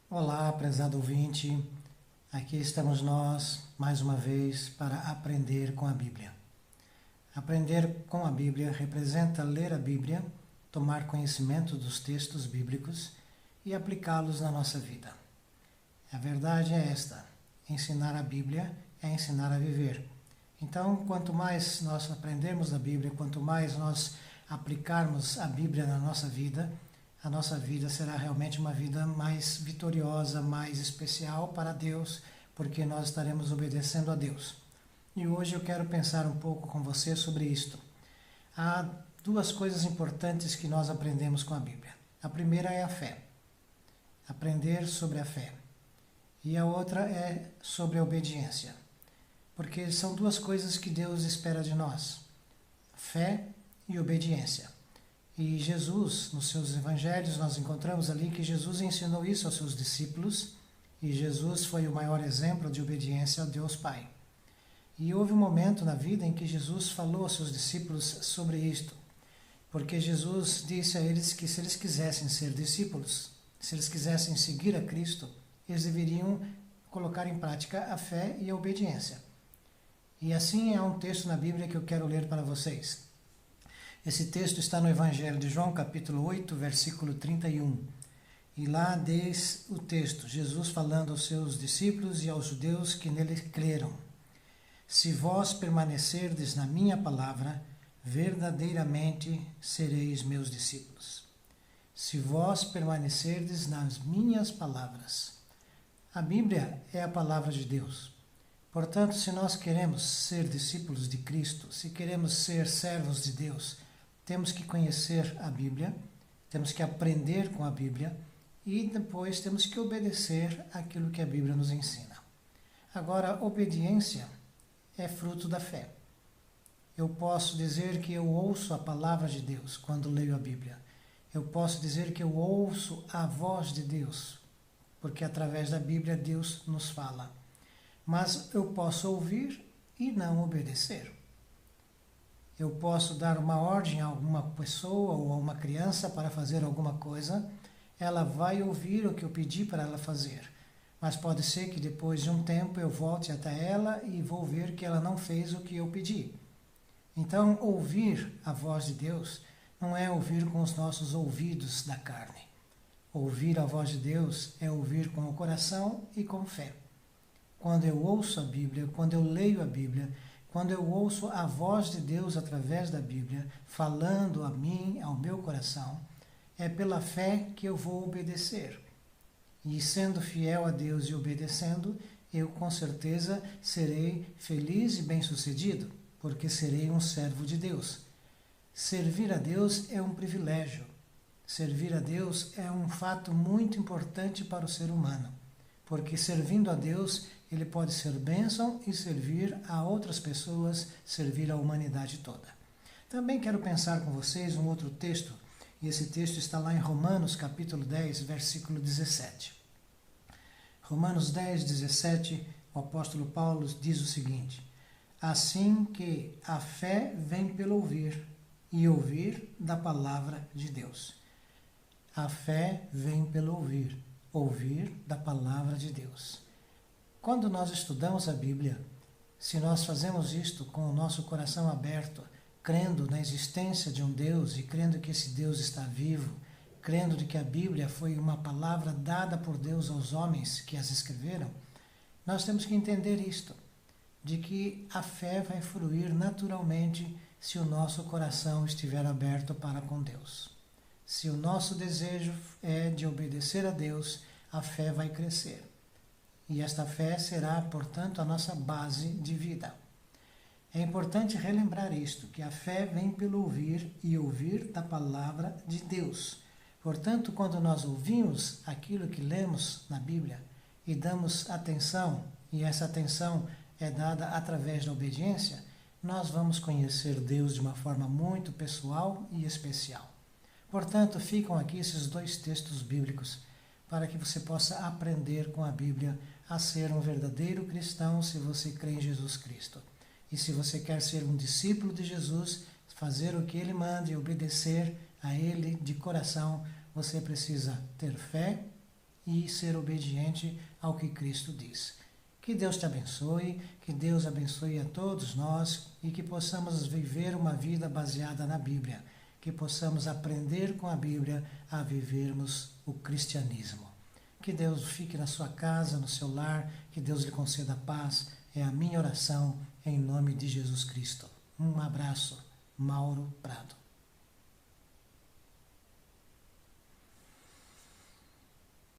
Olá, prezado ouvinte. Aqui estamos nós, mais uma vez, para aprender com a Bíblia. Aprender com a Bíblia representa ler a Bíblia, tomar conhecimento dos textos bíblicos e aplicá-los na nossa vida. A verdade é esta: ensinar a Bíblia é ensinar a viver. Então, quanto mais nós aprendermos da Bíblia, quanto mais nós aplicarmos a Bíblia na nossa vida, a nossa vida será realmente uma vida mais vitoriosa, mais especial para Deus, porque nós estaremos obedecendo a Deus. E hoje eu quero pensar um pouco com você sobre isto. Há duas coisas importantes que nós aprendemos com a Bíblia. A primeira é a fé. Aprender sobre a fé. E a outra é sobre a obediência. Porque são duas coisas que Deus espera de nós: fé e obediência. E Jesus, nos seus evangelhos, nós encontramos ali que Jesus ensinou isso aos seus discípulos, e Jesus foi o maior exemplo de obediência a Deus Pai. E houve um momento na vida em que Jesus falou aos seus discípulos sobre isto, porque Jesus disse a eles que se eles quisessem ser discípulos, se eles quisessem seguir a Cristo, eles deveriam colocar em prática a fé e a obediência. E assim há um texto na Bíblia que eu quero ler para vocês. Esse texto está no Evangelho de João, capítulo 8, versículo 31. E lá diz o texto, Jesus falando aos seus discípulos e aos judeus que nele creram: Se vós permanecerdes na minha palavra, verdadeiramente sereis meus discípulos. Se vós permanecerdes nas minhas palavras. A Bíblia é a palavra de Deus. Portanto, se nós queremos ser discípulos de Cristo, se queremos ser servos de Deus, temos que conhecer a Bíblia, temos que aprender com a Bíblia e depois temos que obedecer aquilo que a Bíblia nos ensina. Agora, obediência é fruto da fé. Eu posso dizer que eu ouço a palavra de Deus quando leio a Bíblia. Eu posso dizer que eu ouço a voz de Deus, porque através da Bíblia Deus nos fala. Mas eu posso ouvir e não obedecer. Eu posso dar uma ordem a alguma pessoa ou a uma criança para fazer alguma coisa, ela vai ouvir o que eu pedi para ela fazer. Mas pode ser que depois de um tempo eu volte até ela e vou ver que ela não fez o que eu pedi. Então, ouvir a voz de Deus não é ouvir com os nossos ouvidos da carne. Ouvir a voz de Deus é ouvir com o coração e com fé. Quando eu ouço a Bíblia, quando eu leio a Bíblia, quando eu ouço a voz de Deus através da Bíblia, falando a mim, ao meu coração, é pela fé que eu vou obedecer. E sendo fiel a Deus e obedecendo, eu com certeza serei feliz e bem-sucedido, porque serei um servo de Deus. Servir a Deus é um privilégio. Servir a Deus é um fato muito importante para o ser humano, porque servindo a Deus, ele pode ser bênção e servir a outras pessoas, servir a humanidade toda. Também quero pensar com vocês um outro texto, e esse texto está lá em Romanos, capítulo 10, versículo 17. Romanos 10, 17, o apóstolo Paulo diz o seguinte: Assim que a fé vem pelo ouvir, e ouvir da palavra de Deus. A fé vem pelo ouvir, ouvir da palavra de Deus. Quando nós estudamos a Bíblia, se nós fazemos isto com o nosso coração aberto, crendo na existência de um Deus e crendo que esse Deus está vivo, crendo de que a Bíblia foi uma palavra dada por Deus aos homens que as escreveram, nós temos que entender isto, de que a fé vai fluir naturalmente se o nosso coração estiver aberto para com Deus. Se o nosso desejo é de obedecer a Deus, a fé vai crescer. E esta fé será, portanto, a nossa base de vida. É importante relembrar isto, que a fé vem pelo ouvir e ouvir da palavra de Deus. Portanto, quando nós ouvimos aquilo que lemos na Bíblia e damos atenção, e essa atenção é dada através da obediência, nós vamos conhecer Deus de uma forma muito pessoal e especial. Portanto, ficam aqui esses dois textos bíblicos para que você possa aprender com a Bíblia a ser um verdadeiro cristão se você crê em Jesus Cristo. E se você quer ser um discípulo de Jesus, fazer o que Ele manda e obedecer a Ele de coração, você precisa ter fé e ser obediente ao que Cristo diz. Que Deus te abençoe, que Deus abençoe a todos nós e que possamos viver uma vida baseada na Bíblia, que possamos aprender com a Bíblia a vivermos o cristianismo. Que Deus fique na sua casa, no seu lar, que Deus lhe conceda paz, é a minha oração em nome de Jesus Cristo. Um abraço, Mauro Prado.